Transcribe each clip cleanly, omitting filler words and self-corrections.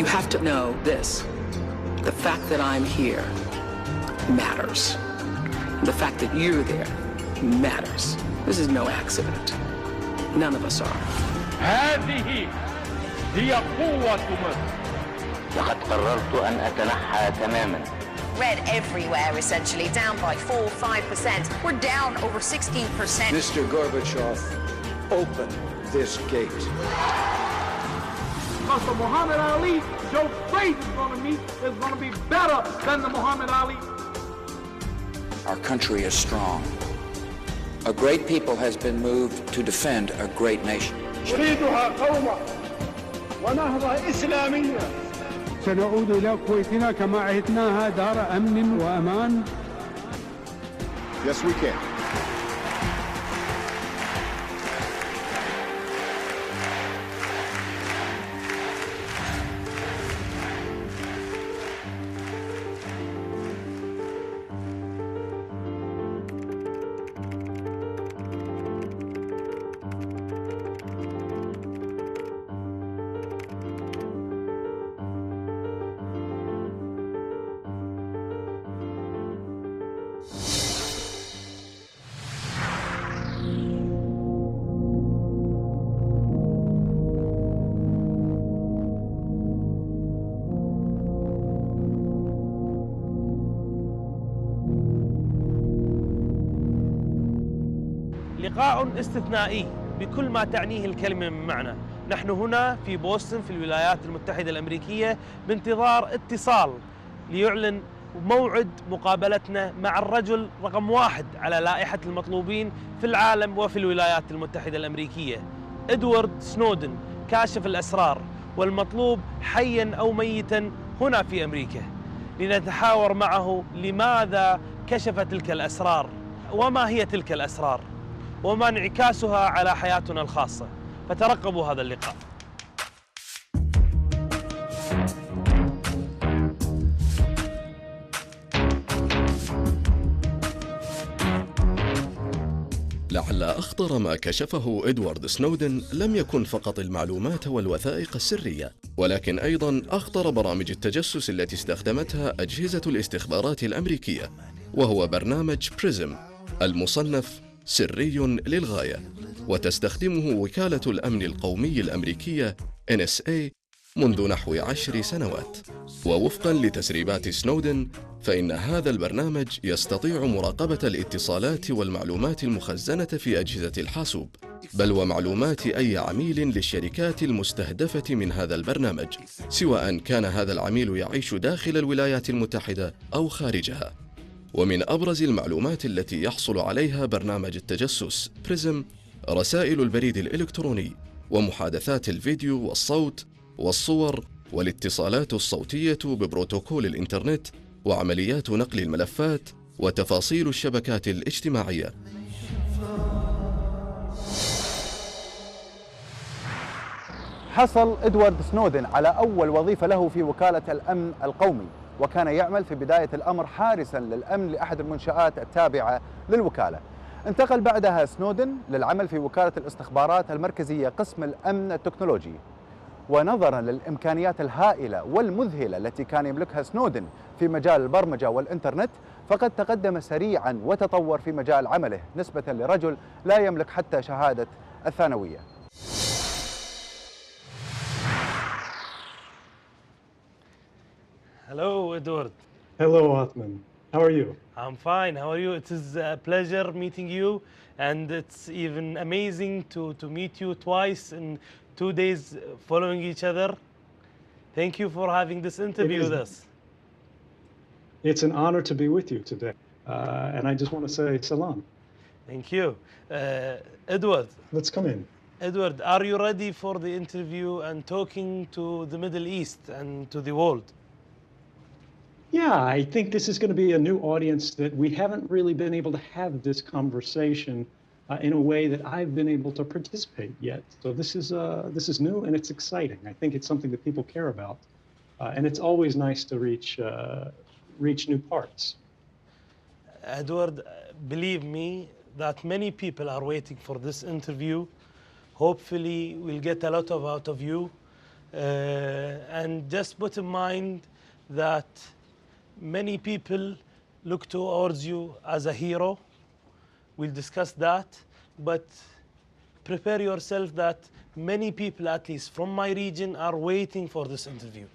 You have to know this. The fact that I'm here matters. The fact that you're there matters. This is no accident. None of us are. هذه هي قوة مصر. لقد قررت أن أتنحى تماماً. Red everywhere, essentially, down by 4-5%. We're down over 16%. Mr. Gorbachev, open this gate. Because the Muhammad Ali Joe Frazier is going to meet is going to be better than the Muhammad Ali. Our country is strong. A great people has been moved to defend a great nation. نريدها قومة ونهضة إسلامية. سنعود إلى كويتنا كما عهدناها دار أمن وأمان. Yes, we can. لقاء استثنائي بكل ما تعنيه الكلمة من معنى. نحن هنا في بوسطن في الولايات المتحدة الأمريكية بانتظار اتصال ليعلن موعد مقابلتنا مع الرجل رقم 1 على لائحة المطلوبين في العالم وفي الولايات المتحدة الأمريكية، إدوارد سنودن، كاشف الأسرار، والمطلوب حياً أو ميتاً هنا في أمريكا، لنتحاور معه لماذا كشف تلك الأسرار، وما هي تلك الأسرار، وما انعكاسها على حياتنا الخاصة. فترقبوا هذا اللقاء. لعل أخطر ما كشفه إدوارد سنودن لم يكن فقط المعلومات والوثائق السرية، ولكن أيضاً أخطر برامج التجسس التي استخدمتها أجهزة الاستخبارات الأمريكية، وهو برنامج بريزم المصنف سري للغاية، وتستخدمه وكالة الأمن القومي الأمريكية NSA منذ نحو 10 سنوات. ووفقاً لتسريبات سنودن، فإن هذا البرنامج يستطيع مراقبة الاتصالات والمعلومات المخزنة في أجهزة الحاسوب، بل ومعلومات أي عميل للشركات المستهدفة من هذا البرنامج، سواء كان هذا العميل يعيش داخل الولايات المتحدة أو خارجها. ومن أبرز المعلومات التي يحصل عليها برنامج التجسس بريزم رسائل البريد الإلكتروني، ومحادثات الفيديو والصوت والصور، والاتصالات الصوتية ببروتوكول الإنترنت، وعمليات نقل الملفات، وتفاصيل الشبكات الاجتماعية. حصل إدوارد سنودن على أول وظيفة له في وكالة الأمن القومي، وكان يعمل في بداية الأمر حارساً للأمن لأحد المنشآت التابعة للوكالة. انتقل بعدها سنودن للعمل في وكالة الاستخبارات المركزية قسم الأمن التكنولوجي. ونظراً للإمكانيات الهائلة والمذهلة التي كان يملكها سنودن في مجال البرمجة والإنترنت، فقد تقدم سريعاً وتطور في مجال عمله نسبة لرجل لا يملك حتى شهادة الثانوية. Hello, Edward. Hello, Othman. How are you? I'm fine. How are you? It is a pleasure meeting you, and it's even amazing to meet you twice in 2 days following each other. Thank you for having this interview with us. It's an honor to be with you today, and I just want to say salam. Thank you. Edward. Let's come in. Edward, are you ready for the interview and talking to the Middle East and to the world? Yeah, I think this is going to be a new audience that we haven't really been able to have this conversation in a way that I've been able to participate yet. So this is new and it's exciting. I think it's something that people care about, and it's always nice to reach new parts. Edward, believe me that many people are waiting for this interview. Hopefully we'll get a lot out of you. And just put in mind that many people look towards you as a hero. We'll discuss that, but prepare yourself that many people, at least from my region, are waiting for this interview.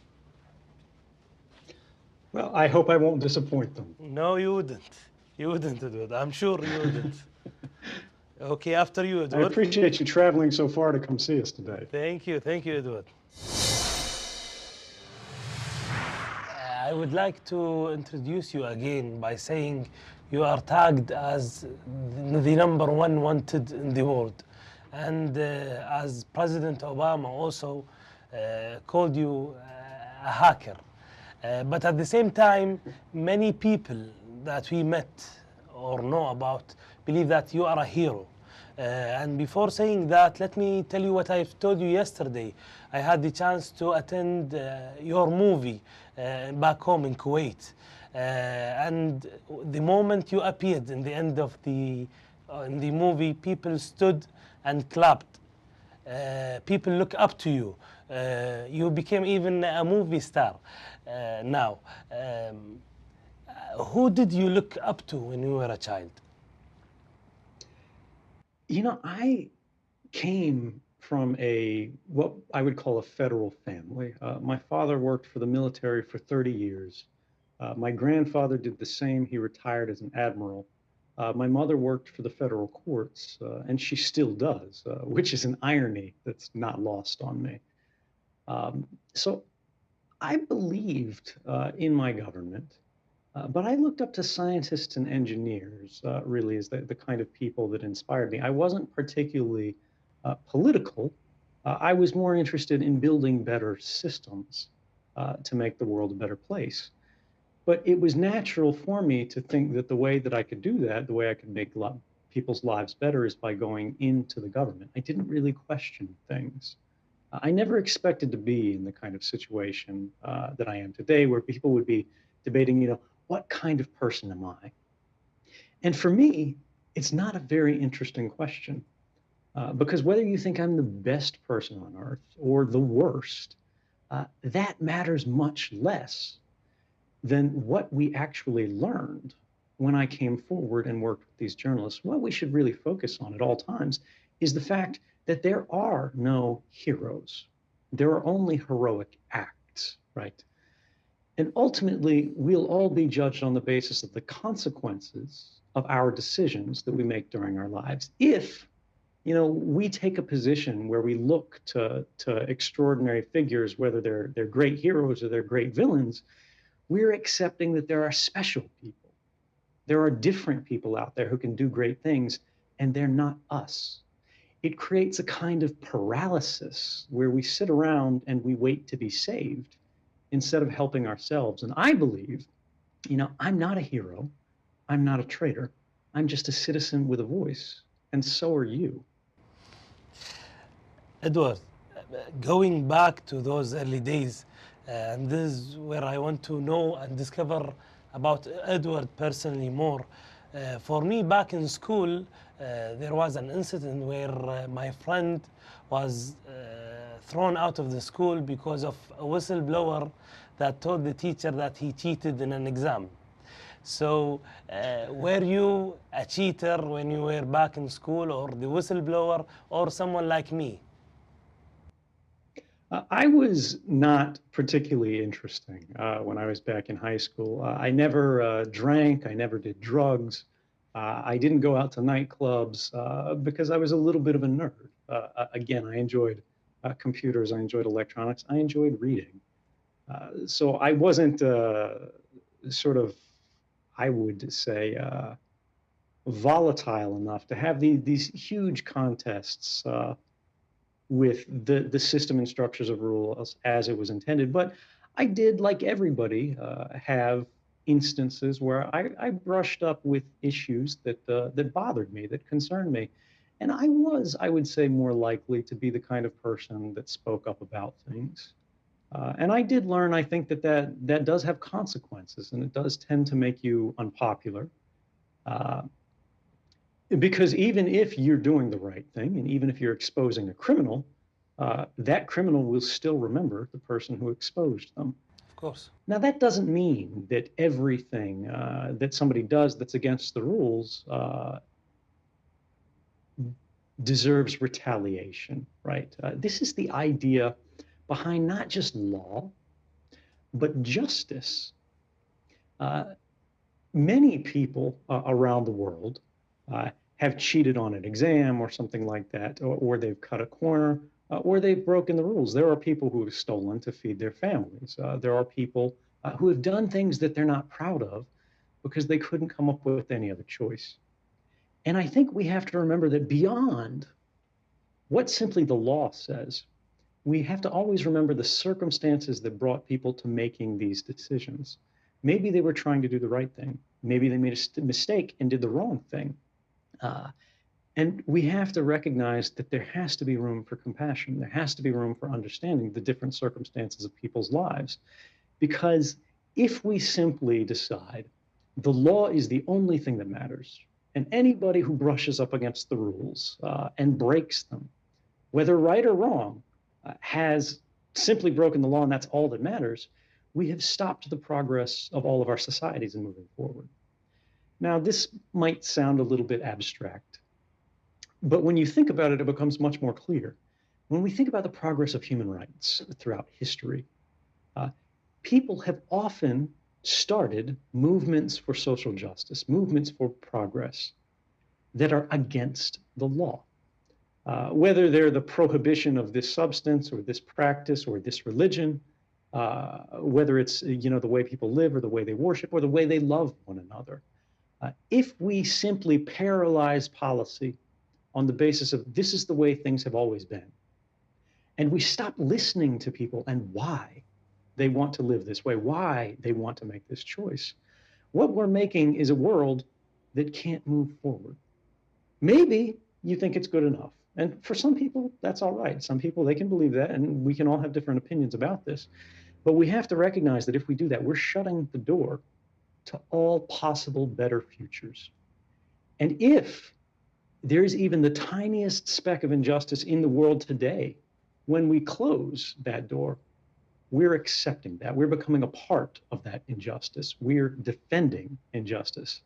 Well, I hope I won't disappoint them. No, you wouldn't. You wouldn't, Edward. I'm sure you wouldn't. Okay, after you, Edward. I appreciate you traveling so far to come see us today. Thank you, Edward. I would like to introduce you again by saying you are tagged as the #1 wanted in the world. And as President Obama also called you a hacker. But at the same time, many people that we met or know about believe that you are a hero. And before saying that, let me tell you what I told you yesterday. I had the chance to attend your movie back home in Kuwait. And the moment you appeared in the end of the movie, people stood and clapped. People look up to you. You became even a movie star now. Who did you look up to when you were a child? You know, I came from what I would call a federal family. My father worked for the military for 30 years. My grandfather did the same. He retired as an admiral. My mother worked for the federal courts, and she still does, which is an irony that's not lost on me. So I believed in my government, but I looked up to scientists and engineers really as the kind of people that inspired me. I wasn't particularly political. I was more interested in building better systems to make the world a better place. But it was natural for me to think that the way that I could do that, the way I could make people's lives better, is by going into the government. I didn't really question things. I never expected to be in the kind of situation that I am today, where people would be debating, what kind of person am I? And for me, it's not a very interesting question, because whether you think I'm the best person on earth or the worst, that matters much less than what we actually learned when I came forward and worked with these journalists. What we should really focus on at all times is the fact that there are no heroes. There are only heroic acts, right? And ultimately, we'll all be judged on the basis of the consequences of our decisions that we make during our lives. If, we take a position where we look to extraordinary figures, whether they're great heroes or they're great villains, we're accepting that there are special people. There are different people out there who can do great things, and they're not us. It creates a kind of paralysis where we sit around and we wait to be saved instead of helping ourselves. And I believe, I'm not a hero. I'm not a traitor. I'm just a citizen with a voice, and so are you. Edward, going back to those early days, and this is where I want to know and discover about Edward personally more. For me, back in school, there was an incident where my friend was thrown out of the school because of a whistleblower that told the teacher that he cheated in an exam. So were you a cheater when you were back in school, or the whistleblower, or someone like me? I was not particularly interesting when I was back in high school. I never drank, I never did drugs. I didn't go out to nightclubs because I was a little bit of a nerd. Again, I enjoyed computers, I enjoyed electronics, I enjoyed reading. So I wasn't I would say, volatile enough to have these huge contests with the system and structures of rules as it was intended. But I did, like everybody, have instances where I brushed up with issues that bothered me, that concerned me. And I would say, more likely to be the kind of person that spoke up about things. And I did learn, I think, that does have consequences, and it does tend to make you unpopular. Because even if you're doing the right thing, and even if you're exposing a criminal, that criminal will still remember the person who exposed them. Of course. Now, that doesn't mean that everything that somebody does that's against the rules deserves retaliation, right? This is the idea behind not just law, but justice. Many people around the world have cheated on an exam or something like that, or they've cut a corner, or they've broken the rules. There are people who have stolen to feed their families. There are people who have done things that they're not proud of because they couldn't come up with any other choice. And I think we have to remember that beyond what simply the law says, we have to always remember the circumstances that brought people to making these decisions. Maybe they were trying to do the right thing. Maybe they made a mistake and did the wrong thing. And we have to recognize that there has to be room for compassion. There has to be room for understanding the different circumstances of people's lives. Because if we simply decide the law is the only thing that matters, and anybody who brushes up against the rules and breaks them, whether right or wrong, has simply broken the law and that's all that matters, we have stopped the progress of all of our societies in moving forward. Now, this might sound a little bit abstract, but when you think about it, it becomes much more clear. When we think about the progress of human rights throughout history, people have often started movements for social justice, movements for progress that are against the law. Whether they're the prohibition of this substance or this practice or this religion, whether it's the way people live or the way they worship or the way they love one another. If we simply paralyze policy on the basis of this is the way things have always been, and we stop listening to people and why they want to live this way, why they want to make this choice, what we're making is a world that can't move forward. Maybe you think it's good enough. And for some people, that's all right. Some people, they can believe that, and we can all have different opinions about this. But we have to recognize that if we do that, we're shutting the door to all possible better futures. And if there is even the tiniest speck of injustice in the world today, when we close that door, we're accepting that. We're becoming a part of that injustice. We're defending injustice.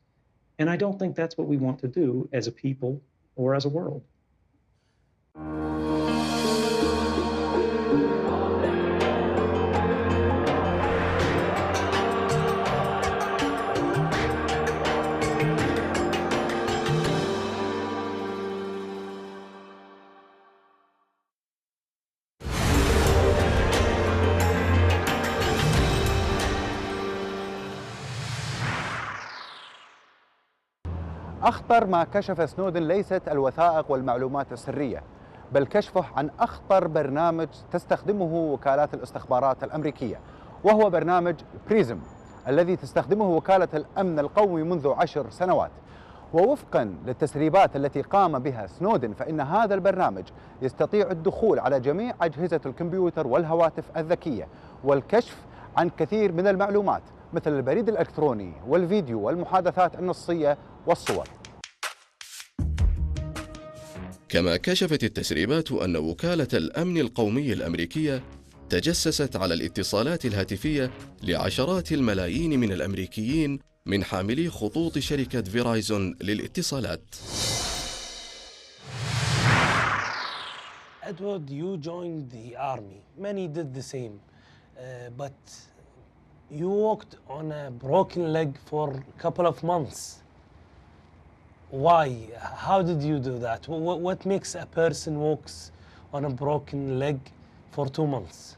And I don't think that's what we want to do as a people or as a world. أخطر ما كشف سنودن ليست الوثائق والمعلومات السرية، بل كشفه عن أخطر برنامج تستخدمه وكالات الاستخبارات الأمريكية، وهو برنامج بريزم الذي تستخدمه وكالة الأمن القومي منذ 10 سنوات. ووفقا للتسريبات التي قام بها سنودن، فإن هذا البرنامج يستطيع الدخول على جميع أجهزة الكمبيوتر والهواتف الذكية والكشف عن كثير من المعلومات مثل البريد الإلكتروني والفيديو والمحادثات النصية والصور. كما كشفت التسريبات أن وكالة الأمن القومي الأمريكية تجسست على الاتصالات الهاتفية لعشرات الملايين من الأمريكيين من حاملي خطوط شركة فيرايزون للاتصالات. Edward, you joined the army. Many did the same. But you walked on a broken leg for a couple of months. Why? How did you do that? What makes a person walks on a broken leg for 2 months?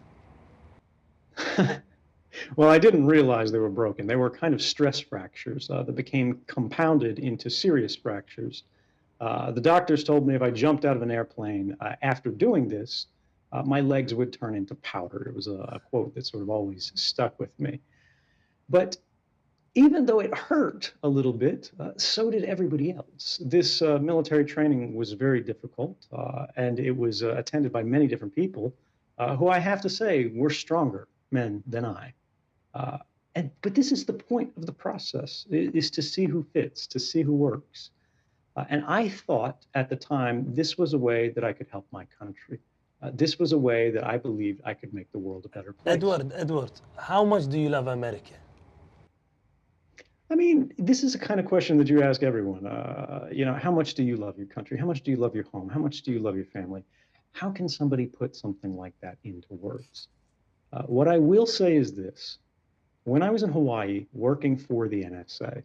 Well, I didn't realize they were broken. They were kind of stress fractures that became compounded into serious fractures. The doctors told me if I jumped out of an airplane after doing this, my legs would turn into powder. It was a quote that sort of always stuck with me. But even though it hurt a little bit, so did everybody else. This military training was very difficult, and it was attended by many different people who I have to say were stronger men than I. But this is the point of the process, is to see who fits, to see who works. And I thought at the time this was a way that I could help my country. This was a way that I believed I could make the world a better place. Edward, how much do you love America? I mean, this is the kind of question that you ask everyone. How much do you love your country? How much do you love your home? How much do you love your family? How can somebody put something like that into words? What I will say is this. When I was in Hawaii working for the NSA,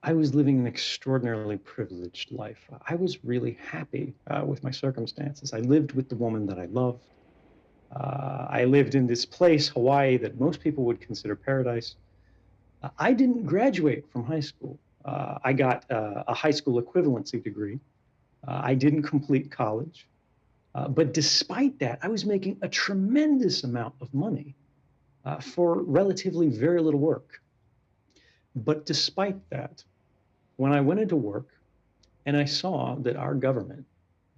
I was living an extraordinarily privileged life. I was really happy with my circumstances. I lived with the woman that I loved. I lived in this place, Hawaii, that most people would consider paradise. I didn't graduate from high school. I got a high school equivalency degree. I didn't complete college. But despite that, I was making a tremendous amount of money for relatively very little work. But despite that, when I went into work and I saw that our government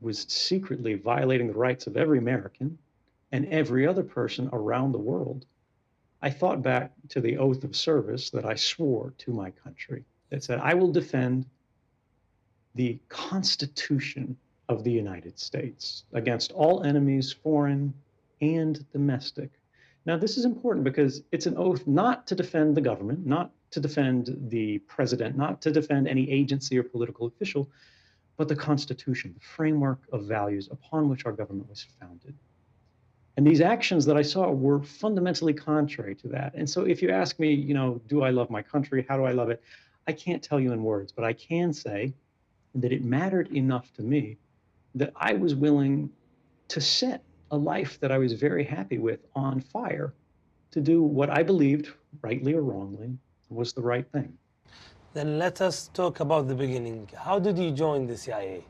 was secretly violating the rights of every American and every other person around the world, I thought back to the oath of service that I swore to my country that said, I will defend the Constitution of the United States against all enemies, foreign and domestic. Now, this is important because it's an oath not to defend the government, not to defend the president, not to defend any agency or political official, but the Constitution, the framework of values upon which our government was founded. And these actions that I saw were fundamentally contrary to that. And so if you ask me, do I love my country? How do I love it? I can't tell you in words, but I can say that it mattered enough to me that I was willing to set a life that I was very happy with on fire to do what I believed, rightly or wrongly, was the right thing. Then let us talk about the beginning. How did you join the CIA?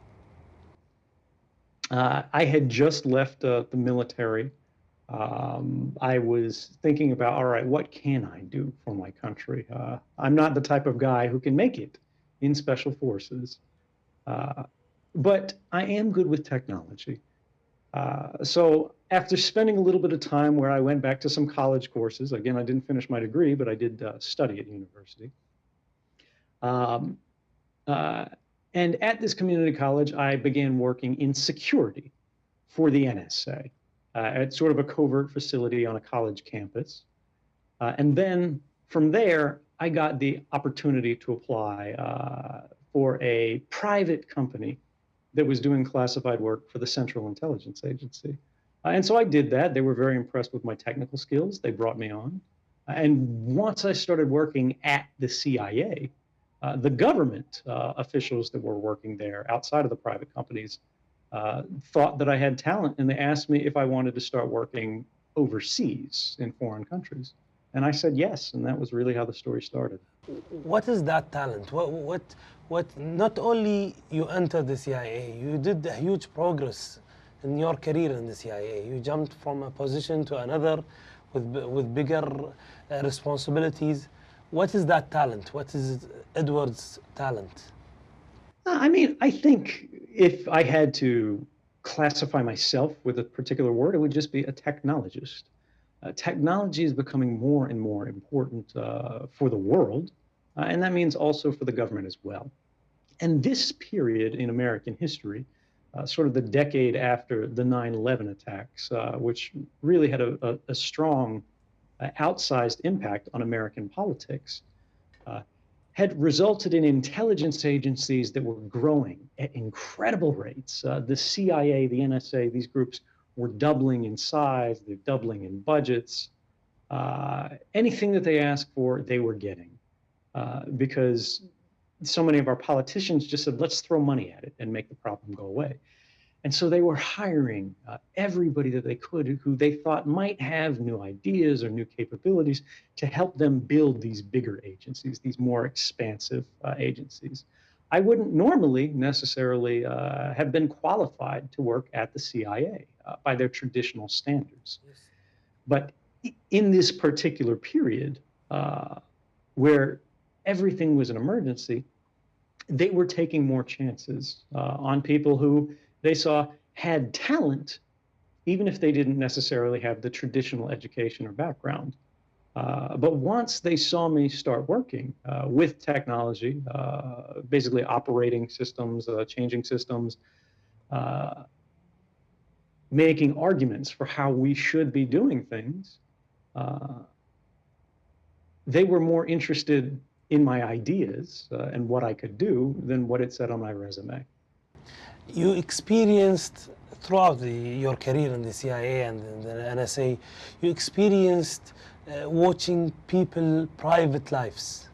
I had just left the military. I was thinking about, all right, what can I do for my country? I'm not the type of guy who can make it in special forces, but I am good with technology. So after spending a little bit of time where I went back to some college courses, again, I didn't finish my degree, but I did study at university. And at this community college, I began working in security for the NSA at sort of a covert facility on a college campus. And then from there, I got the opportunity to apply for a private company that was doing classified work for the Central Intelligence Agency. And so I did that. They were very impressed with my technical skills. They brought me on. And once I started working at the CIA, the government officials that were working there outside of the private companies thought that I had talent, and they asked me if I wanted to start working overseas in foreign countries. And I said yes, and that was really how the story started. What is that talent? What not only you entered the CIA, you did a huge progress in your career in the CIA. You jumped from a position to another with bigger responsibilities. What is that talent? What is Edward's talent? I mean, I think if I had to classify myself with a particular word, it would just be a technologist. Technology is becoming more and more important for the world, and that means also for the government as well. And this period in American history, sort of the decade after the 9/11 attacks, which really had a strong, outsized impact on American politics, had resulted in intelligence agencies that were growing at incredible rates. The CIA, the NSA, these groups were doubling in size, they're doubling in budgets. Anything that they asked for, they were getting. Because so many of our politicians just said, let's throw money at it and make the problem go away. And so they were hiring everybody that they could who they thought might have new ideas or new capabilities to help them build these bigger agencies, these more expansive agencies. I wouldn't normally necessarily have been qualified to work at the CIA by their traditional standards. Yes. But in this particular period where everything was an emergency, they were taking more chances on people who they saw had talent, even if they didn't necessarily have the traditional education or background. But once they saw me start working with technology, basically operating systems, changing systems, making arguments for how we should be doing things, they were more interested in my ideas and what I could do than what it said on my resume. You experienced throughout your career in the CIA and the NSA, you experienced watching people private lives.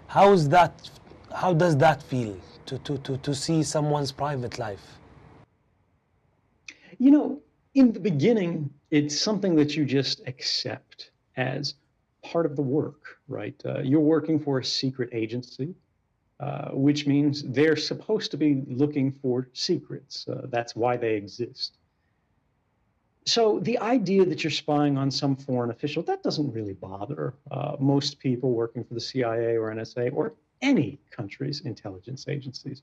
How does that feel to see someone's private life? You know, in the beginning, it's something that you just accept as part of the work, right? You're working for a secret agency, which means they're supposed to be looking for secrets. That's why they exist. So the idea that you're spying on some foreign official, that doesn't really bother most people working for the CIA or NSA or any country's intelligence agencies.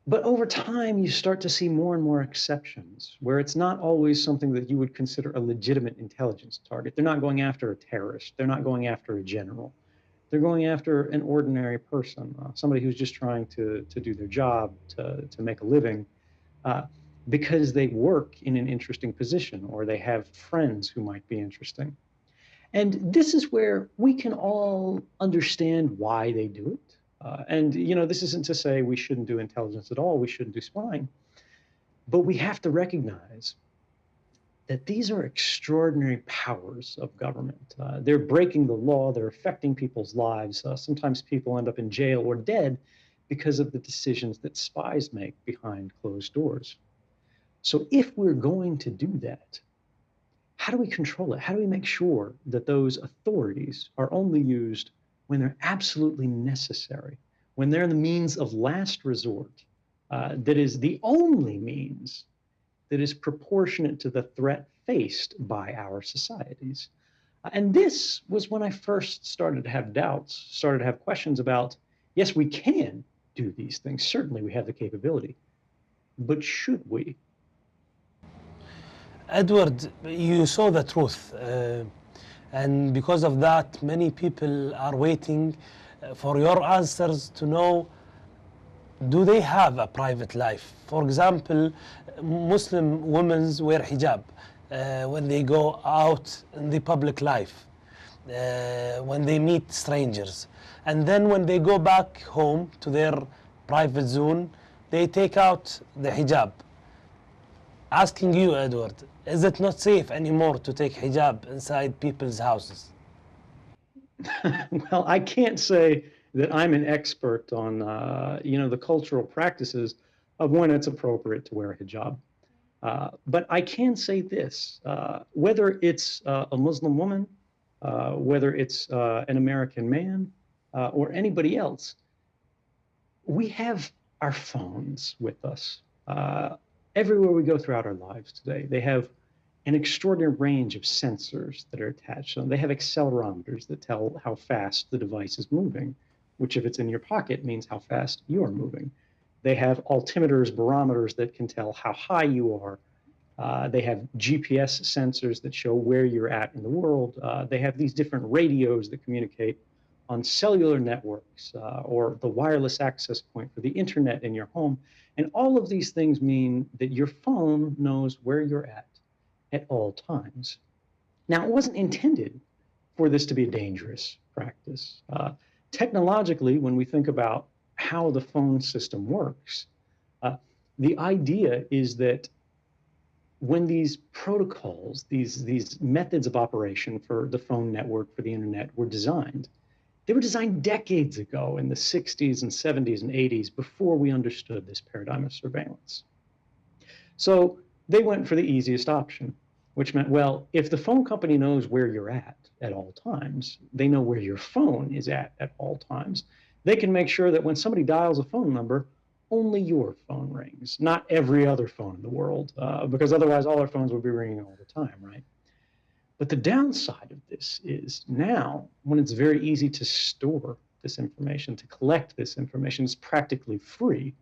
But over time, you start to see more and more exceptions where it's not always something that you would consider a legitimate intelligence target. They're not going after a terrorist. They're not going after a general. They're going after an ordinary person, somebody who's just trying to do their job, to make a living, because they work in an interesting position or they have friends who might be interesting. And this is where we can all understand why they do it. And, you know, this isn't to say we shouldn't do intelligence at all, we shouldn't do spying, but we have to recognize that these are extraordinary powers of government. They're breaking the law, they're affecting people's lives. Sometimes people end up in jail or dead because of the decisions that spies make behind closed doors. So if we're going to do that, how do we control it? How do we make sure that those authorities are only used when they're absolutely necessary, when they're the means of last resort, that is the only means that is proportionate to the threat faced by our societies? And this was when I first started to have doubts, started to have questions about, yes, we can do these things. Certainly we have the capability, but should we? Edward, you saw the truth. And because of that, many people are waiting for your answers to know, do they have a private life? For example, Muslim women wear hijab when they go out in the public life, when they meet strangers. And then when they go back home to their private zone, they take out the hijab. Asking you, Edward, is it not safe anymore to take hijab inside people's houses? Well, I can't say that I'm an expert on, the cultural practices of when it's appropriate to wear a hijab. But I can say this, whether it's a Muslim woman, whether it's an American man, or anybody else, we have our phones with us. Everywhere we go throughout our lives today, they have an extraordinary range of sensors that are attached to them. They have accelerometers that tell how fast the device is moving, which if it's in your pocket means how fast you're moving. They have altimeters, barometers that can tell how high you are. They have GPS sensors that show where you're at in the world. They have these different radios that communicate on cellular networks or the wireless access point for the internet in your home. And all of these things mean that your phone knows where you're at all times. Now, it wasn't intended for this to be a dangerous practice. Technologically, when we think about how the phone system works, the idea is that when these protocols, these methods of operation for the phone network, for the internet, were designed, they were designed decades ago in the 60s and 70s and 80s before we understood this paradigm of surveillance. So they went for the easiest option, which meant, well, if the phone company knows where you're at all times, they know where your phone is at all times, they can make sure that when somebody dials a phone number, only your phone rings, not every other phone in the world, because otherwise all our phones would be ringing all the time, right? But the downside of this is now, when it's very easy to store this information, to collect this information, it's practically free.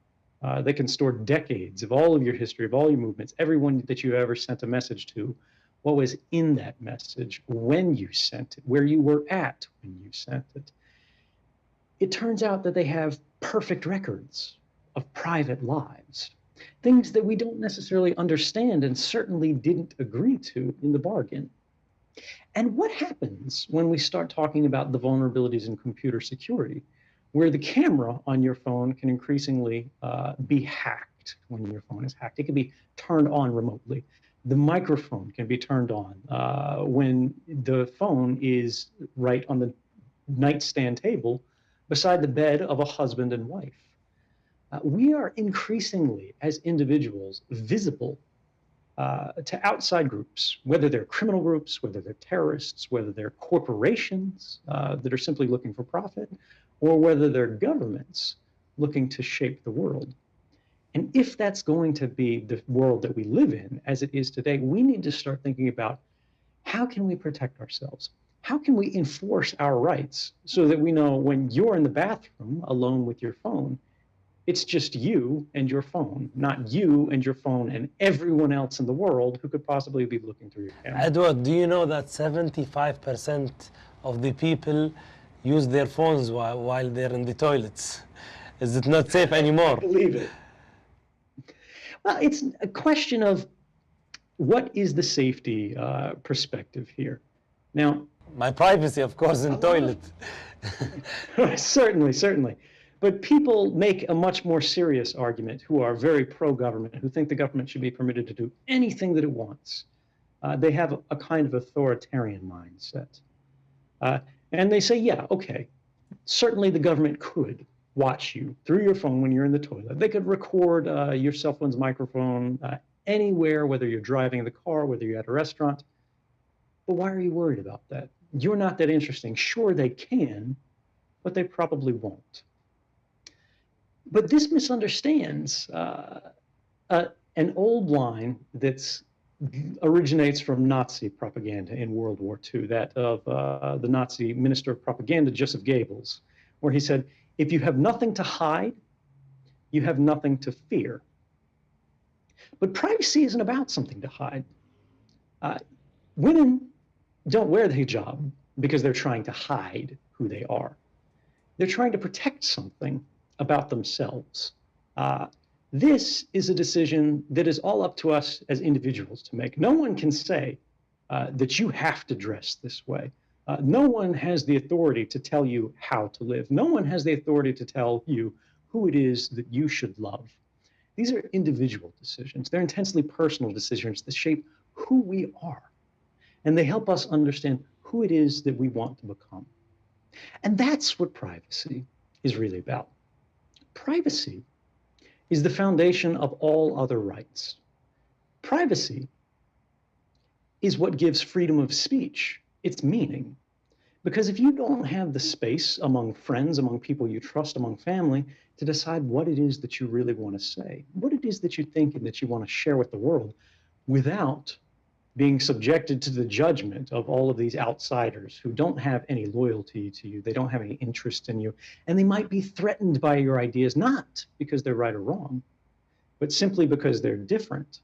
They can store decades of all of your history, of all your movements, everyone that you ever sent a message to, what was in that message, when you sent it, where you were at when you sent it. It turns out that they have perfect records of private lives. things that we don't necessarily understand and certainly didn't agree to in the bargain. And what happens when we start talking about the vulnerabilities in computer security, where the camera on your phone can increasingly be hacked when your phone is hacked? It can be turned on remotely. The microphone can be turned on when the phone is right on the nightstand table beside the bed of a husband and wife. We are increasingly, as individuals, visible to outside groups, whether they're criminal groups, whether they're terrorists, whether they're corporations that are simply looking for profit, or whether they're governments looking to shape the world. And if that's going to be the world that we live in, as it is today, we need to start thinking about how can we protect ourselves? How can we enforce our rights so that we know when you're in the bathroom alone with your phone, it's just you and your phone, not you and your phone and everyone else in the world who could possibly be looking through your camera. Edward, do you know that 75% of the people use their phones while they're in the toilets? Is it not safe anymore? I believe it. Well, it's a question of what is the safety perspective here. Now, my privacy, of course, in toilet. Certainly. But people make a much more serious argument who are very pro-government, who think the government should be permitted to do anything that it wants. They have a kind of authoritarian mindset. And they say, yeah, okay, certainly the government could watch you through your phone when you're in the toilet. They could record your cell phone's microphone anywhere, whether you're driving in the car, whether you're at a restaurant. But why are you worried about that? You're not that interesting. Sure, they can, but they probably won't. But this misunderstands an old line that originates from Nazi propaganda in World War II, that of the Nazi Minister of Propaganda, Joseph Goebbels, where he said, if you have nothing to hide, you have nothing to fear. But privacy isn't about something to hide. Women don't wear the hijab because they're trying to hide who they are. They're trying to protect something about themselves. This is a decision that is all up to us as individuals to make. No one can say that you have to dress this way. No one has the authority to tell you how to live. No one has the authority to tell you who it is that you should love. These are individual decisions. They're intensely personal decisions that shape who we are. And they help us understand who it is that we want to become. And that's what privacy is really about. Privacy is the foundation of all other rights. Privacy is what gives freedom of speech its meaning. Because if you don't have the space among friends, among people you trust, among family, to decide what it is that you really want to say, what it is that you think and that you want to share with the world, without being subjected to the judgment of all of these outsiders who don't have any loyalty to you, they don't have any interest in you, and they might be threatened by your ideas, not because they're right or wrong, but simply because they're different.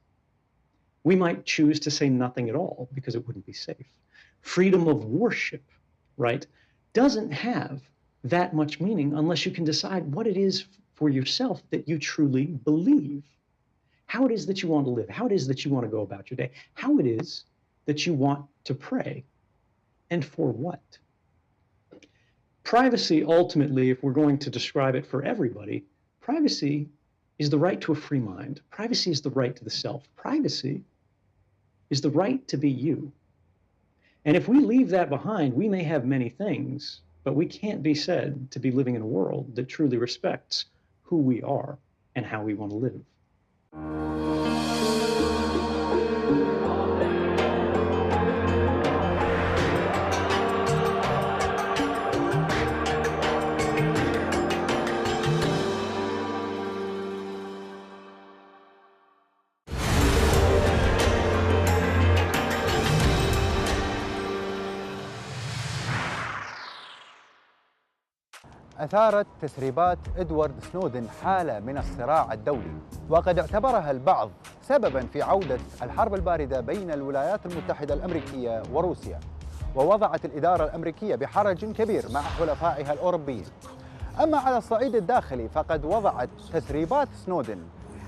We might choose to say nothing at all because it wouldn't be safe. Freedom of worship, right, doesn't have that much meaning unless you can decide what it is for yourself that you truly believe. How it is that you want to live, how it is that you want to go about your day, how it is that you want to pray, and for what. Privacy, ultimately, if we're going to describe it for everybody, privacy is the right to a free mind. Privacy is the right to the self. Privacy is the right to be you. And if we leave that behind, we may have many things, but we can't be said to be living in a world that truly respects who we are and how we want to live. أثارت تسريبات إدوارد سنودن حالة من الصراع الدولي، وقد اعتبرها البعض سبباً في عودة الحرب الباردة بين الولايات المتحدة الأمريكية وروسيا، ووضعت الإدارة الأمريكية بحرج كبير مع حلفائها الأوروبيين. أما على الصعيد الداخلي فقد وضعت تسريبات سنودن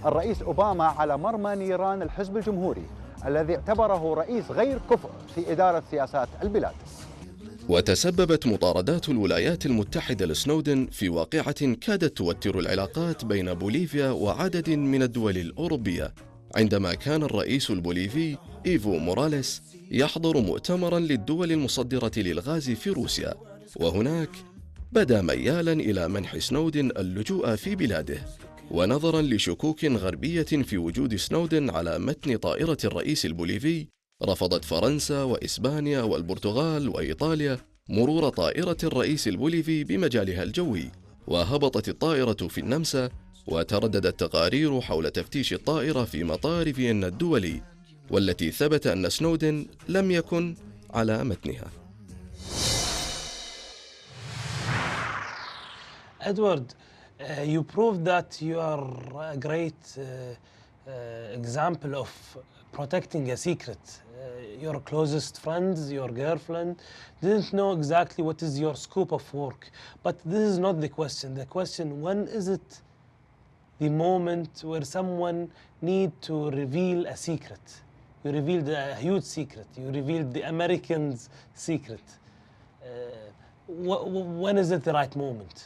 الرئيس أوباما على مرمى نيران الحزب الجمهوري الذي اعتبره رئيس غير كفء في إدارة سياسات البلاد. وتسببت مطاردات الولايات المتحدة لسنودن في واقعة كادت توتر العلاقات بين بوليفيا وعدد من الدول الأوروبية، عندما كان الرئيس البوليفي إيفو موراليس يحضر مؤتمراً للدول المصدرة للغاز في روسيا، وهناك بدا ميالاً إلى منح سنودن اللجوء في بلاده. ونظراً لشكوك غربية في وجود سنودن على متن طائرة الرئيس البوليفي، رفضت فرنسا وإسبانيا والبرتغال وإيطاليا مرور طائرة الرئيس البوليفي بمجالها الجوي، وهبطت الطائرة في النمسا، وترددت تقارير حول تفتيش الطائرة في مطار فيينا الدولي، والتي ثبت أن سنودن لم يكن على متنها. Edward, you proved that you are a great example of protecting a secret. Your closest friends, your girlfriend, didn't know exactly what is your scope of work. But this is not the question. The question, when is it the moment where someone need to reveal a secret? You revealed a huge secret. You revealed the Americans' secret. When is it the right moment?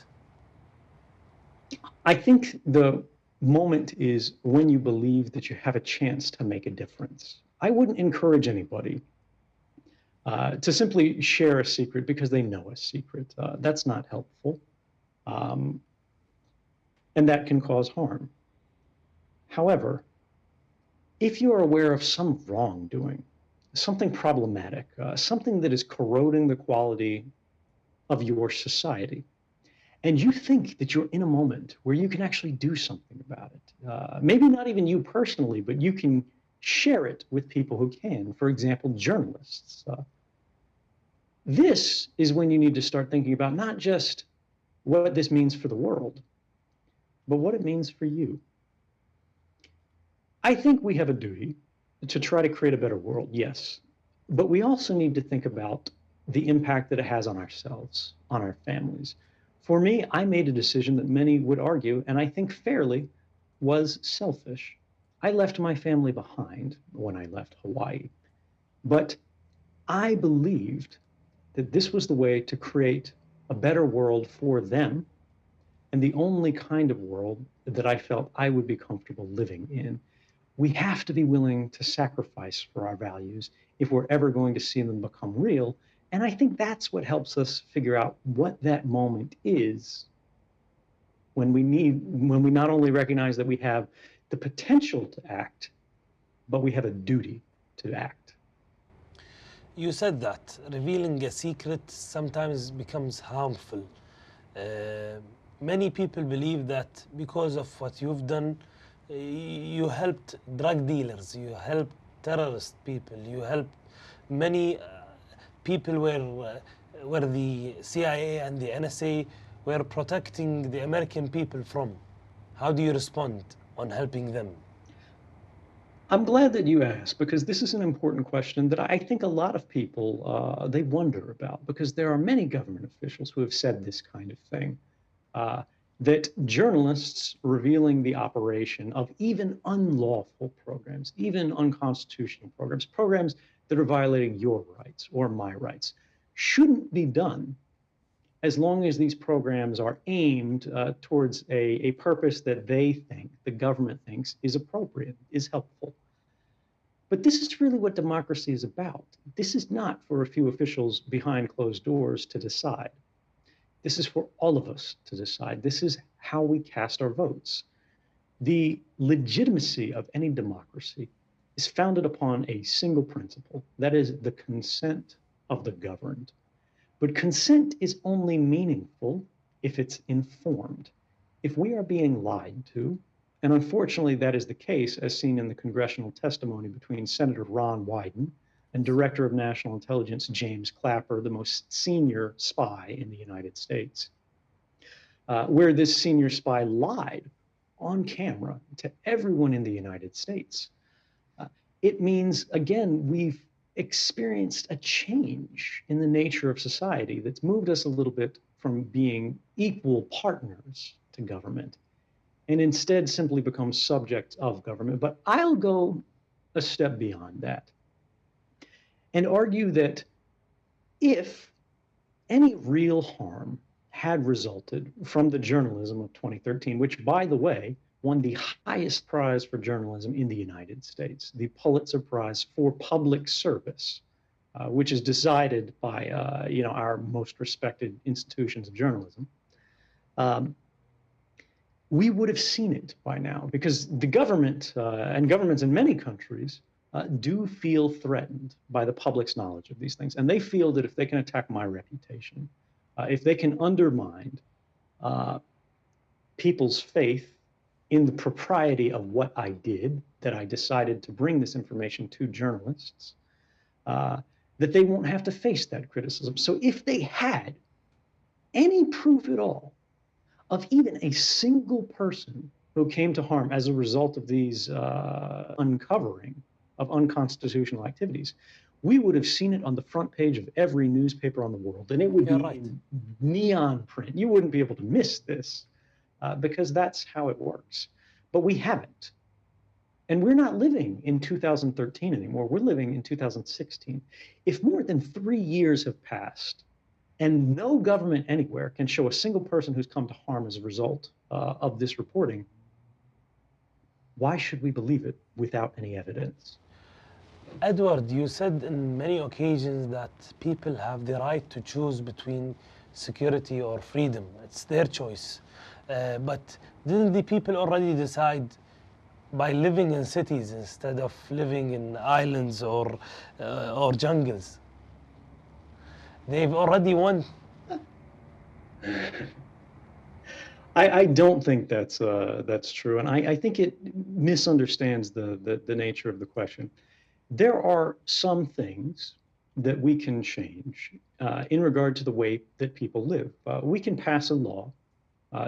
I think the moment is when you believe that you have a chance to make a difference. I wouldn't encourage anybody to simply share a secret because they know a secret. That's not helpful. And that can cause harm. However, if you are aware of some wrongdoing, something problematic, something that is corroding the quality of your society, and you think that you're in a moment where you can actually do something about it, maybe not even you personally, but you can share it with people who can, for example, journalists. This is when you need to start thinking about not just what this means for the world, but what it means for you. I think we have a duty to try to create a better world, yes, but we also need to think about the impact that it has on ourselves, on our families. For me, I made a decision that many would argue, and I think fairly, was selfish. I left my family behind when I left Hawaii, but I believed that this was the way to create a better world for them, and the only kind of world that I felt I would be comfortable living in. We have to be willing to sacrifice for our values if we're ever going to see them become real. And I think that's what helps us figure out what that moment is when we not only recognize that we have the potential to act, but we have a duty to act. You said that revealing a secret sometimes becomes harmful. Many people believe that because of what you've done, you helped drug dealers, you helped terrorist people, you helped many people where the CIA and the NSA were protecting the American people from. How do you respond on helping them? I'm glad that you asked, because this is an important question that I think a lot of people, they wonder about, because there are many government officials who have said this kind of thing, that journalists revealing the operation of even unlawful programs, even unconstitutional programs that are violating your rights or my rights, shouldn't be done as long as these programs are aimed towards a purpose that they think, the government thinks, is appropriate, is helpful. But this is really what democracy is about. This is not for a few officials behind closed doors to decide. This is for all of us to decide. This is how we cast our votes. The legitimacy of any democracy is founded upon a single principle, that is the consent of the governed. But consent is only meaningful if it's informed. If we are being lied to, and unfortunately that is the case as seen in the congressional testimony between Senator Ron Wyden and Director of National Intelligence James Clapper, the most senior spy in the United States, where this senior spy lied on camera to everyone in the United States. It means, again, we've experienced a change in the nature of society that's moved us a little bit from being equal partners to government and instead simply become subjects of government. But I'll go a step beyond that and argue that if any real harm had resulted from the journalism of 2013, which, by the way, won the highest prize for journalism in the United States, the Pulitzer Prize for Public Service, which is decided by our most respected institutions of journalism. We would have seen it by now, because the government and governments in many countries do feel threatened by the public's knowledge of these things. And they feel that if they can attack my reputation, if they can undermine people's faith in the propriety of what I did, that I decided to bring this information to journalists, that they won't have to face that criticism. So if they had any proof at all of even a single person who came to harm as a result of these uncovering of unconstitutional activities, we would have seen it on the front page of every newspaper on the world, and it would be in neon print. You wouldn't be able to miss this because that's how it works. But we haven't. And we're not living in 2013 anymore. We're living in 2016. If more than 3 years have passed and no government anywhere can show a single person who's come to harm as a result of this reporting, why should we believe it without any evidence? Edward, you said in many occasions that people have the right to choose between security or freedom. It's their choice. But didn't the people already decide by living in cities instead of living in islands or jungles? They've already won. I don't think that's true, and I think it misunderstands the nature of the question. There are some things that we can change in regard to the way that people live. We can pass a law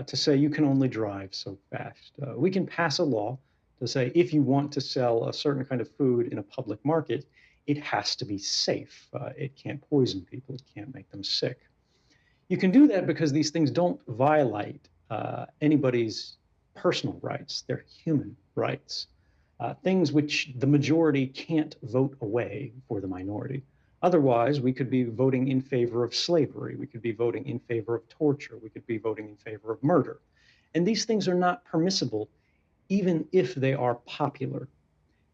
to say you can only drive so fast. We can pass a law to say if you want to sell a certain kind of food in a public market, it has to be safe. It can't poison people. It can't make them sick. You can do that because these things don't violate anybody's personal rights. They're human rights. Things which the majority can't vote away for the minority. Otherwise, we could be voting in favor of slavery. We could be voting in favor of torture. We could be voting in favor of murder. And these things are not permissible, even if they are popular.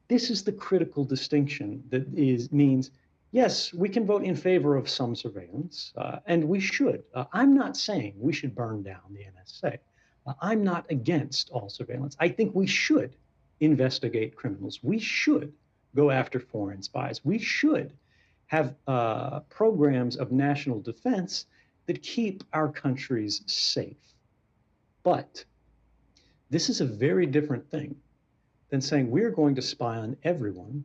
This is the critical distinction that means, yes, we can vote in favor of some surveillance, and we should. I'm not saying we should burn down the NSA. I'm not against all surveillance. I think we should investigate criminals. We should go after foreign spies. We should have programs of national defense that keep our countries safe. But this is a very different thing than saying we're going to spy on everyone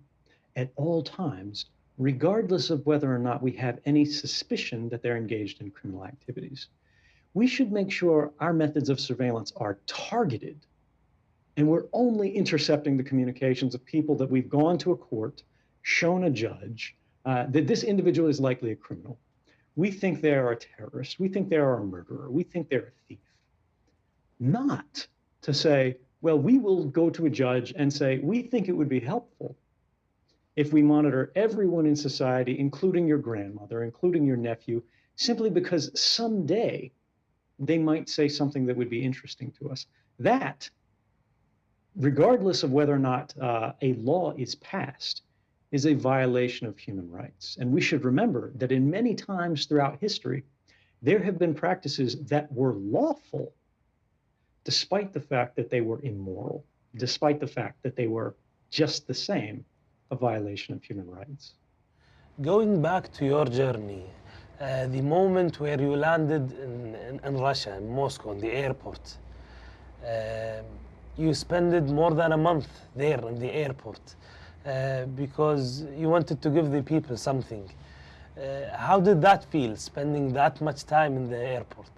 at all times, regardless of whether or not we have any suspicion that they're engaged in criminal activities. We should make sure our methods of surveillance are targeted, and we're only intercepting the communications of people that we've gone to a court, shown a judge, that this individual is likely a criminal. We think they are a terrorist. We think they are a murderer. We think they're a thief. Not to say, well, we will go to a judge and say, we think it would be helpful if we monitor everyone in society, including your grandmother, including your nephew, simply because someday they might say something that would be interesting to us. That, regardless of whether or not a law is passed, is a violation of human rights. And we should remember that in many times throughout history, there have been practices that were lawful, despite the fact that they were immoral, despite the fact that they were just the same a violation of human rights. Going back to your journey, the moment where you landed in Russia, in Moscow, in the airport, you spent more than a month there in the airport because you wanted to give the people something. How did that feel, spending that much time in the airport?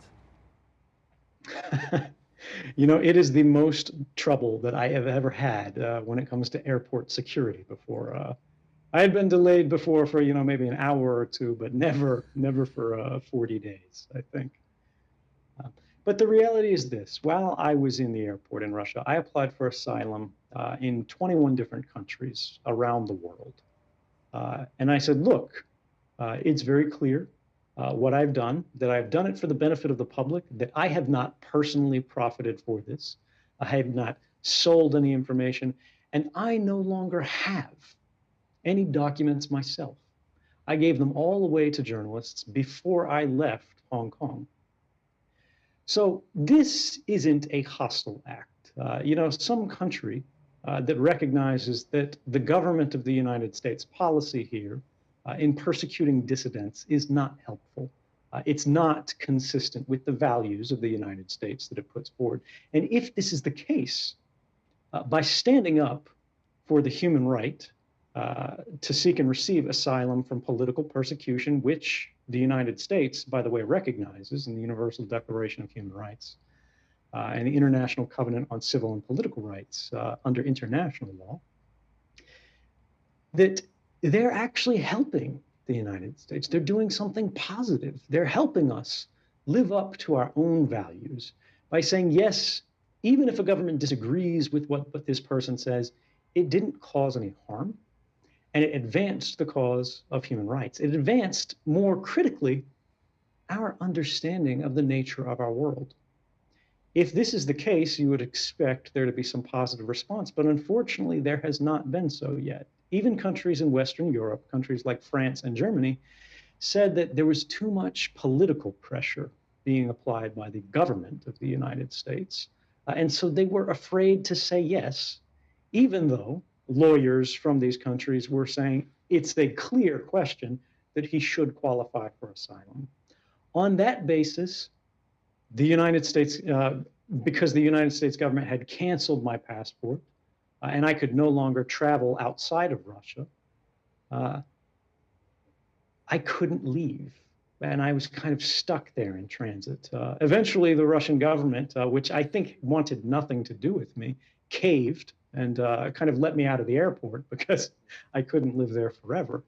You know, it is the most trouble that I have ever had when it comes to airport security before. I had been delayed before for, maybe an hour or two, but never for 40 days, I think. But the reality is this: while I was in the airport in Russia, I applied for asylum in 21 different countries around the world. And I said, look, it's very clear what I've done, that I've done it for the benefit of the public, that I have not personally profited for this. I have not sold any information, and I no longer have any documents myself. I gave them all away to journalists before I left Hong Kong. So this isn't a hostile act. Some country that recognizes that the government of the United States policy here in persecuting dissidents is not helpful. It's not consistent with the values of the United States that it puts forward. And if this is the case, by standing up for the human right to seek and receive asylum from political persecution, which the United States, by the way, recognizes in the Universal Declaration of Human Rights and the International Covenant on Civil and Political Rights under international law, that they're actually helping the United States. They're doing something positive. They're helping us live up to our own values by saying, yes, even if a government disagrees with what this person says, it didn't cause any harm, and it advanced the cause of human rights. It advanced, more critically, our understanding of the nature of our world. If this is the case, you would expect there to be some positive response, but unfortunately, there has not been so yet. Even countries in Western Europe, countries like France and Germany, said that there was too much political pressure being applied by the government of the United States. And so they were afraid to say yes, even though lawyers from these countries were saying it's a clear question that he should qualify for asylum. On that basis, the United States, because the United States government had canceled my passport and I could no longer travel outside of Russia, I couldn't leave. And I was kind of stuck there in transit. Eventually, the Russian government, which I think wanted nothing to do with me, caved and kind of let me out of the airport because I couldn't live there forever.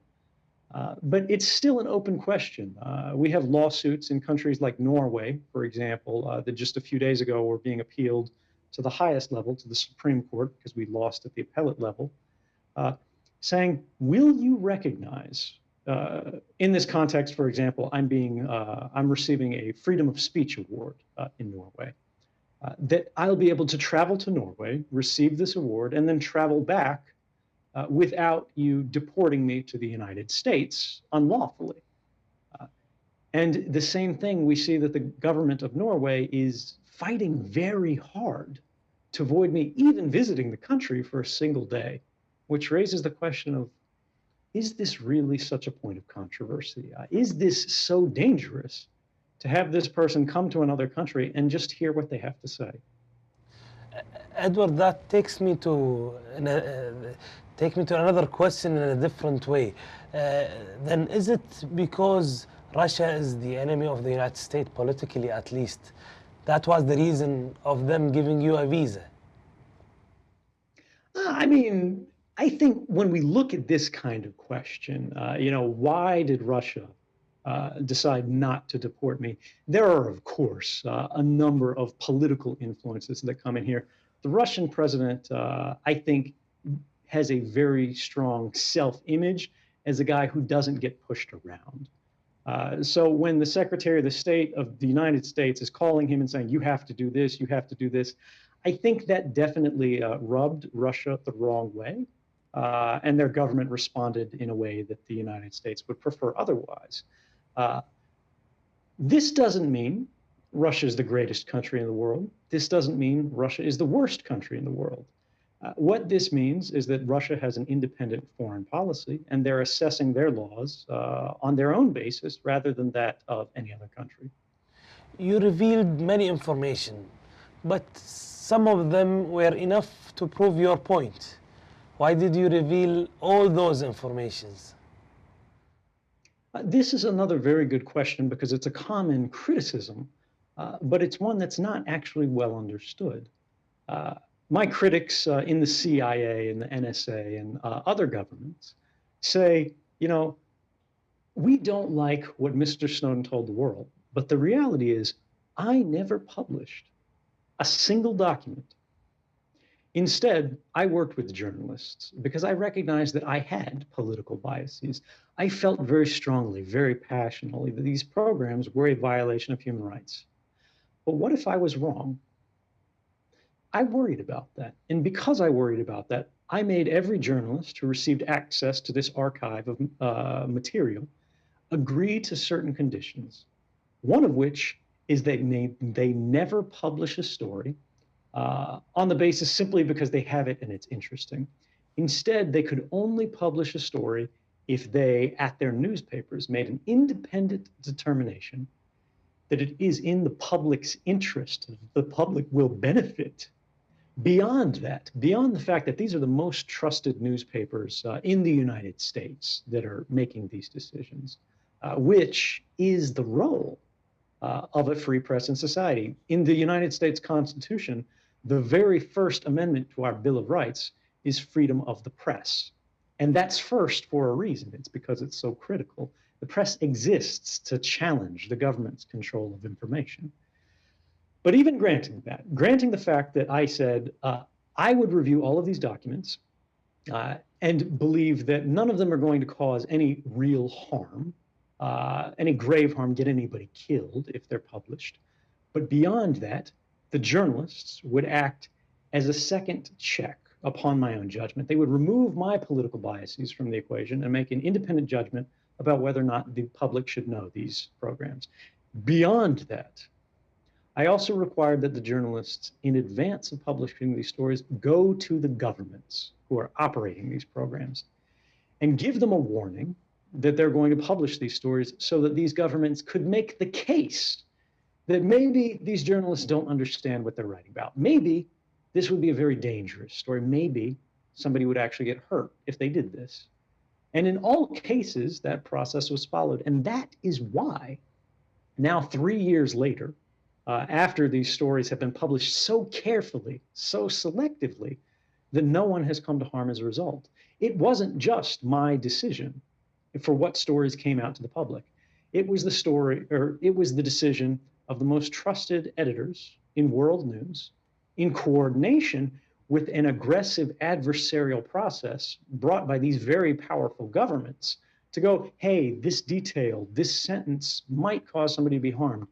But it's still an open question. We have lawsuits in countries like Norway, for example, that just a few days ago were being appealed to the highest level, to the Supreme Court, because we lost at the appellate level, saying, will you recognize, in this context, for example, I'm receiving a Freedom of Speech Award in Norway, that I'll be able to travel to Norway, receive this award, and then travel back without you deporting me to the United States unlawfully. And the same thing, we see that the government of Norway is fighting very hard to avoid me even visiting the country for a single day, which raises the question of, is this really such a point of controversy? Is this so dangerous to have this person come to another country and just hear what they have to say? Edward, that takes me to another question in a different way. Then is it because Russia is the enemy of the United States, politically at least, that was the reason of them giving you a visa? I mean, I think when we look at this kind of question, why did Russia decide not to deport me? There are, of course, a number of political influences that come in here. The Russian president, I think, has a very strong self-image as a guy who doesn't get pushed around. So when the Secretary of the State of the United States is calling him and saying, you have to do this, you have to do this, I think that definitely rubbed Russia the wrong way. And their government responded in a way that the United States would prefer otherwise. This doesn't mean Russia is the greatest country in the world. This doesn't mean Russia is the worst country in the world. What this means is that Russia has an independent foreign policy, and they're assessing their laws on their own basis rather than that of any other country. You revealed many information, but some of them were enough to prove your point. Why did you reveal all those informations? This is another very good question because it's a common criticism, but it's one that's not actually well understood. My critics in the CIA and the NSA and other governments say, we don't like what Mr. Snowden told the world, but the reality is I never published a single document. Instead, I worked with journalists because I recognized that I had political biases. I felt very strongly, very passionately that these programs were a violation of human rights. But what if I was wrong? I worried about that. And because I worried about that, I made every journalist who received access to this archive of material agree to certain conditions, one of which is that they never publish a story on the basis simply because they have it and it's interesting. Instead, they could only publish a story if they, at their newspapers, made an independent determination that it is in the public's interest, the public will benefit. Beyond that, beyond the fact that these are the most trusted newspapers in the United States that are making these decisions, which is the role of a free press in society. In the United States Constitution, the very first amendment to our Bill of Rights is freedom of the press. And that's first for a reason. It's because it's so critical. The press exists to challenge the government's control of information. But even granting that, granting the fact that I said I would review all of these documents and believe that none of them are going to cause any real harm, any grave harm, get anybody killed if they're published. But beyond that, the journalists would act as a second check upon my own judgment. They would remove my political biases from the equation and make an independent judgment about whether or not the public should know these programs. Beyond that, I also required that the journalists, in advance of publishing these stories, go to the governments who are operating these programs and give them a warning that they're going to publish these stories so that these governments could make the case that maybe these journalists don't understand what they're writing about. Maybe this would be a very dangerous story. Maybe somebody would actually get hurt if they did this. And in all cases, that process was followed. And that is why now, 3 years later, after these stories have been published so carefully, so selectively, that no one has come to harm as a result. It wasn't just my decision for what stories came out to the public. It was the decision of the most trusted editors in world news in coordination with an aggressive adversarial process brought by these very powerful governments to go, hey, this detail, this sentence might cause somebody to be harmed.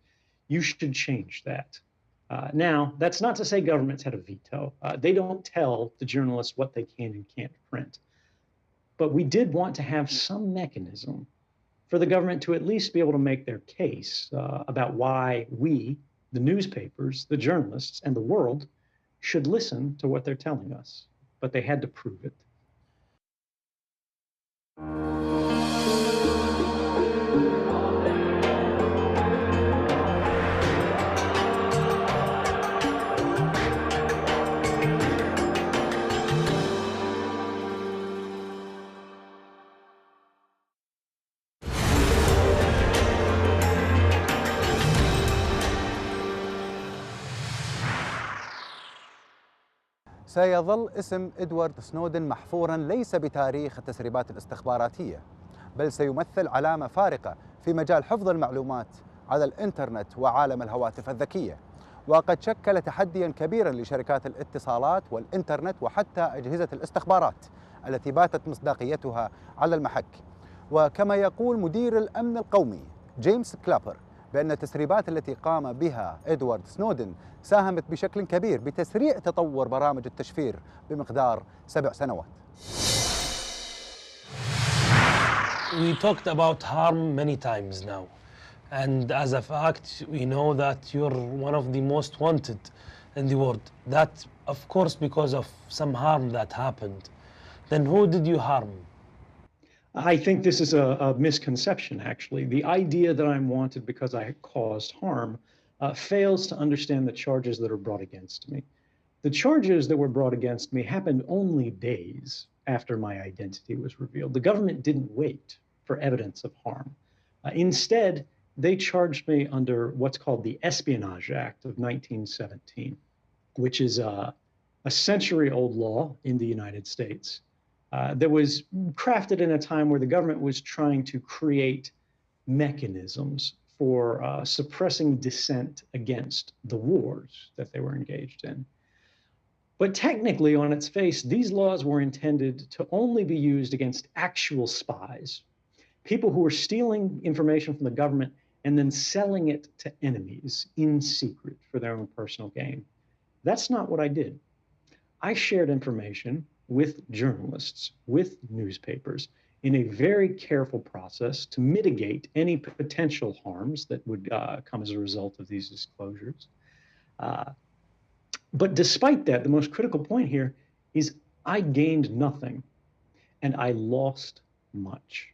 You should change that. Now, that's not to say governments had a veto. They don't tell the journalists what they can and can't print. But we did want to have some mechanism for the government to at least be able to make their case about why we, the newspapers, the journalists, and the world should listen to what they're telling us. But they had to prove it. سيظل اسم إدوارد سنودن محفوراً ليس بتاريخ التسريبات الاستخباراتية، بل سيمثل علامة فارقة في مجال حفظ المعلومات على الإنترنت وعالم الهواتف الذكية، وقد شكل تحدياً كبيراً لشركات الاتصالات والإنترنت وحتى أجهزة الاستخبارات التي باتت مصداقيتها على المحك. وكما يقول مدير الأمن القومي جيمس كلابر بأن التسريبات التي قام بها إدوارد سنودن ساهمت بشكل كبير بتسريع تطور برامج التشفير بمقدار 7 سنوات. We talked about harm many times now. And as a fact, we know that you're one of the most wanted in the world. That, of course, because of some harm that happened. Then who did you harm? I think this is a misconception, actually. The idea that I'm wanted because I caused harm fails to understand the charges that are brought against me. The charges that were brought against me happened only days after my identity was revealed. The government didn't wait for evidence of harm. Instead, they charged me under what's called the Espionage Act of 1917, which is a century-old law in the United States. That was crafted in a time where the government was trying to create mechanisms for suppressing dissent against the wars that they were engaged in. But technically, on its face, these laws were intended to only be used against actual spies, people who were stealing information from the government and then selling it to enemies in secret for their own personal gain. That's not what I did. I shared information with journalists, with newspapers, in a very careful process to mitigate any potential harms that would come as a result of these disclosures. But despite that, the most critical point here is I gained nothing and I lost much.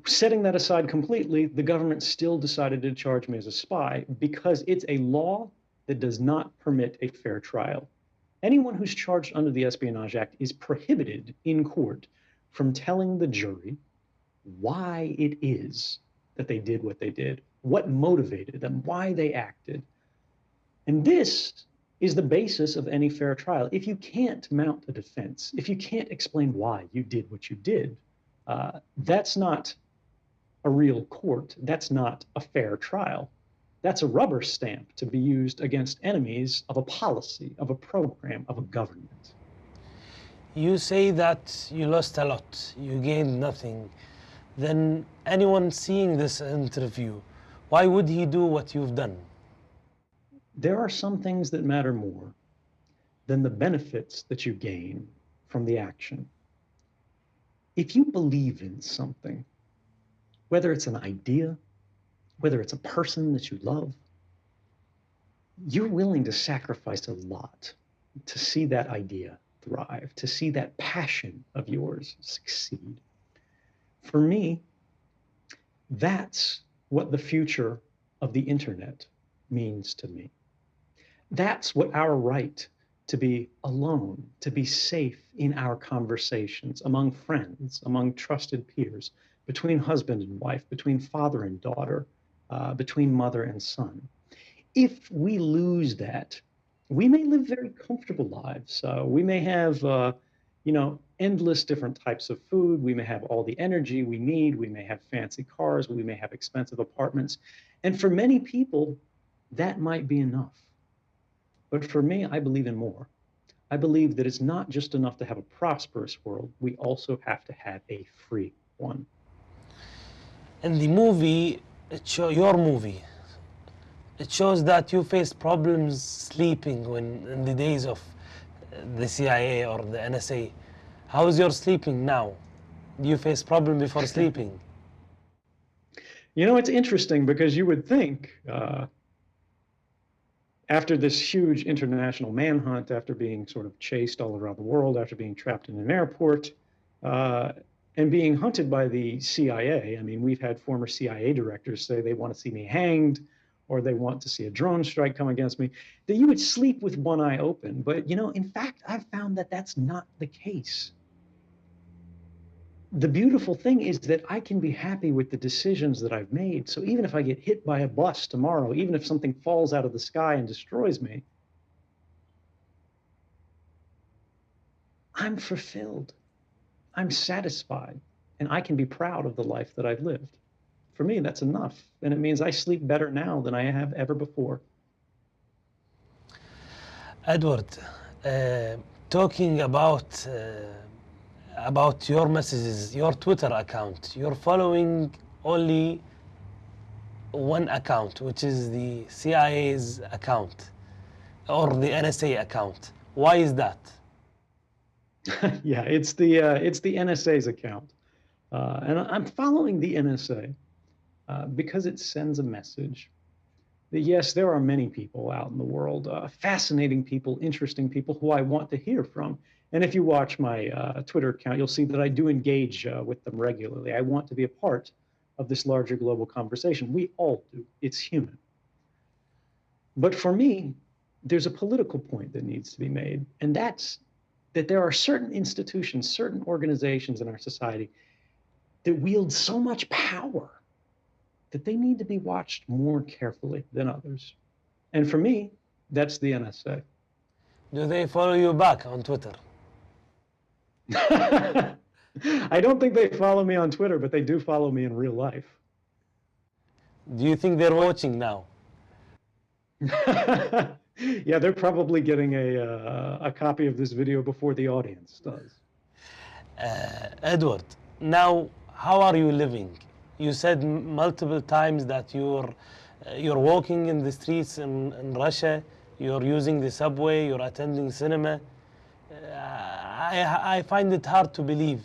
Setting that aside completely, the government still decided to charge me as a spy because it's a law that does not permit a fair trial. Anyone who's charged under the Espionage Act is prohibited in court from telling the jury why it is that they did what they did, what motivated them, why they acted. And this is the basis of any fair trial. If you can't mount a defense, if you can't explain why you did what you did, that's not a real court. That's not a fair trial. That's a rubber stamp to be used against enemies of a policy, of a program, of a government. You say that you lost a lot, you gained nothing. Then anyone seeing this interview, why would he do what you've done? There are some things that matter more than the benefits that you gain from the action. If you believe in something, whether it's an idea, whether it's a person that you love, you're willing to sacrifice a lot to see that idea thrive, to see that passion of yours succeed. For me, that's what the future of the internet means to me. That's what our right to be alone, to be safe in our conversations among friends, among trusted peers, between husband and wife, between father and daughter, between mother and son. If we lose that, we may live very comfortable lives. We may have, endless different types of food. We may have all the energy we need. We may have fancy cars. We may have expensive apartments. And for many people, that might be enough. But for me, I believe in more. I believe that it's not just enough to have a prosperous world. We also have to have a free one. In the movie, your movie, it shows that you faced problems sleeping when in the days of the CIA or the NSA. How is your sleeping now? Do you face problem before sleeping? You know, it's interesting because you would think after this huge international manhunt, after being sort of chased all around the world, after being trapped in an airport, and being hunted by the CIA. I mean, we've had former CIA directors say they want to see me hanged, or they want to see a drone strike come against me, that you would sleep with one eye open. But, in fact, I've found that that's not the case. The beautiful thing is that I can be happy with the decisions that I've made. So even if I get hit by a bus tomorrow, even if something falls out of the sky and destroys me, I'm fulfilled. I'm satisfied. And I can be proud of the life that I've lived. For me, that's enough. And it means I sleep better now than I have ever before. Edward, talking about your messages, your Twitter account, you're following only one account, which is the CIA's account or the NSA account. Why is that? Yeah, it's the NSA's account, and I'm following the NSA because it sends a message that yes, there are many people out in the world, fascinating people, interesting people who I want to hear from. And if you watch my Twitter account, you'll see that I do engage with them regularly. I want to be a part of this larger global conversation. We all do. It's human. But for me, there's a political point that needs to be made, and that's that there are certain institutions, certain organizations in our society that wield so much power that they need to be watched more carefully than others. And for me, that's the NSA. Do they follow you back on Twitter? I don't think they follow me on Twitter, but they do follow me in real life. Do you think they're watching now? Yeah, they're probably getting a copy of this video before the audience does. Edward, now how are you living? You said multiple times that you're walking in the streets in Russia, you're using the subway, you're attending cinema. I find it hard to believe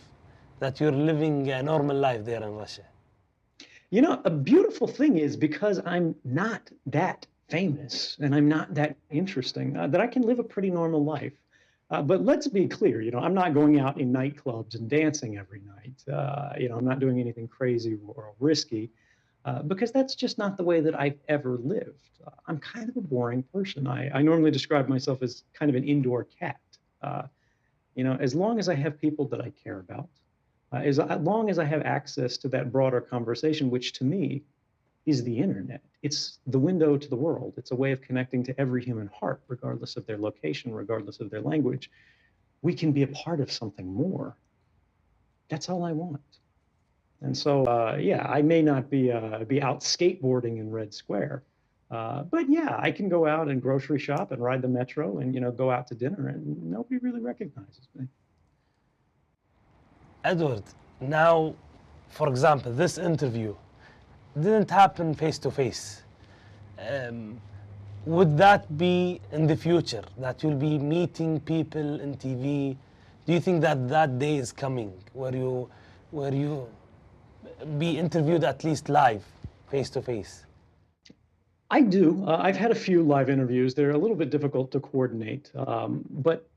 that you're living a normal life there in Russia. You know, a beautiful thing is because I'm not that famous and I'm not that interesting, that I can live a pretty normal life. But let's be clear, you know, I'm not going out in nightclubs and dancing every night. You know, I'm not doing anything crazy or risky because that's just not the way that I've ever lived. I'm kind of a boring person. I normally describe myself as kind of an indoor cat. You know, as long as I have people that I care about, as long as I have access to that broader conversation, which to me is the internet. It's the window to the world. It's a way of connecting to every human heart, regardless of their location, regardless of their language. We can be a part of something more. That's all I want. And so, yeah, I may not be out skateboarding in Red Square, but yeah, I can go out and grocery shop and ride the metro and, you know, go out to dinner and nobody really recognizes me. Edward, now, for example, this interview didn't happen face to face. Would that be in the future, that you'll be meeting people in TV? Do you think that that day is coming where you be interviewed at least live, face to face? I do. I've had a few live interviews. They're a little bit difficult to coordinate, but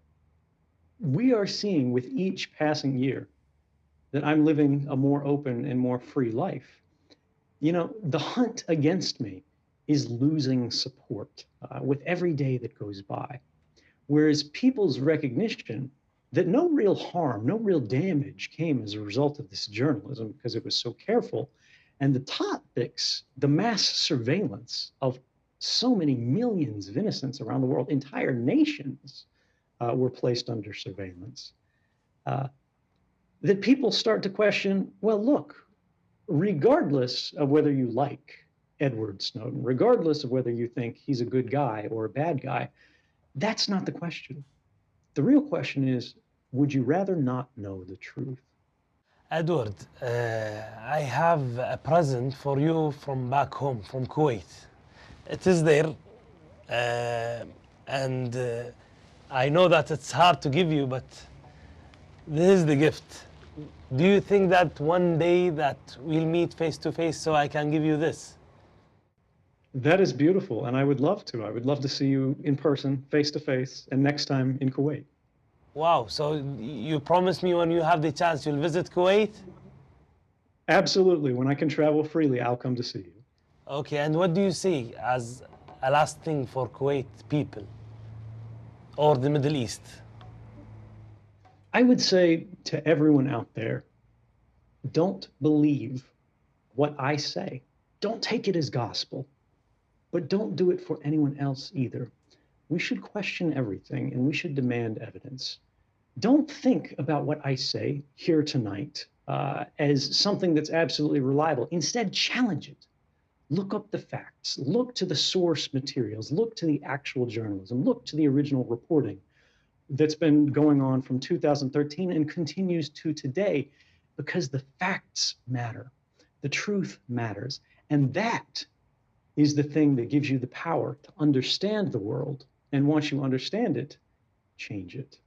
we are seeing with each passing year that I'm living a more open and more free life. You know, the hunt against me is losing support with every day that goes by. Whereas people's recognition that no real harm, no real damage came as a result of this journalism because it was so careful. And the topics, the mass surveillance of so many millions of innocents around the world, entire nations were placed under surveillance. That people start to question, well, look, regardless of whether you like Edward Snowden, regardless of whether you think he's a good guy or a bad guy, that's not the question. The real question is, would you rather not know the truth? Edward, I have a present for you from back home, from Kuwait. It is there, and I know that it's hard to give you, but this is the gift. Do you think that one day that we'll meet face to face so I can give you this? That is beautiful, and I would love to. I would love to see you in person, face to face, and next time in Kuwait. Wow, so you promise me when you have the chance you'll visit Kuwait? Absolutely. When I can travel freely, I'll come to see you. Okay, and what do you see as a last thing for Kuwait people or the Middle East? I would say to everyone out there, don't believe what I say. Don't take it as gospel, but don't do it for anyone else either. We should question everything and we should demand evidence. Don't think about what I say here tonight as something that's absolutely reliable. Instead, challenge it. Look up the facts, look to the source materials, look to the actual journalism, look to the original reporting that's been going on from 2013 and continues to today, because the facts matter, the truth matters, and that is the thing that gives you the power to understand the world, and once you understand it, change it.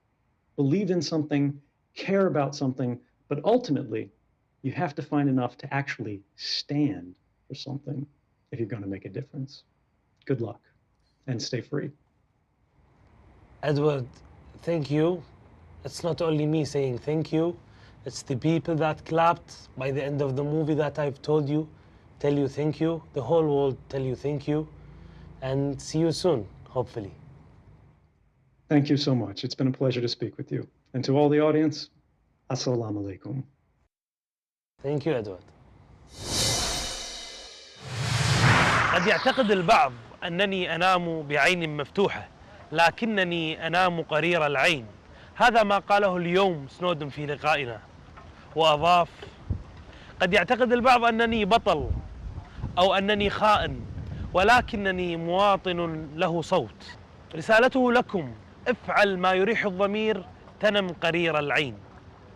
Believe in something, care about something, but ultimately, you have to find enough to actually stand for something if you're going to make a difference. Good luck, and stay free. Edward, thank you. It's not only me saying thank you, it's the people that clapped by the end of the movie that I've told you, tell you thank you. The whole world tell you thank you, and see you soon, hopefully. Thank you so much. It's been a pleasure to speak with you. And to all the audience, assalamu alaikum. Thank you, Edward. قد يعتقد البعض أنني أنام بعين مفتوحة، لكنني أنام قرير العين. هذا ما قاله اليوم سنودن في لقائنا، وأضاف: قد يعتقد البعض أنني بطل أو أنني خائن، ولكنني مواطن له صوت. رسالته لكم: افعل ما يريح الضمير تنم قرير العين.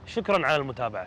شكرا على المتابعة.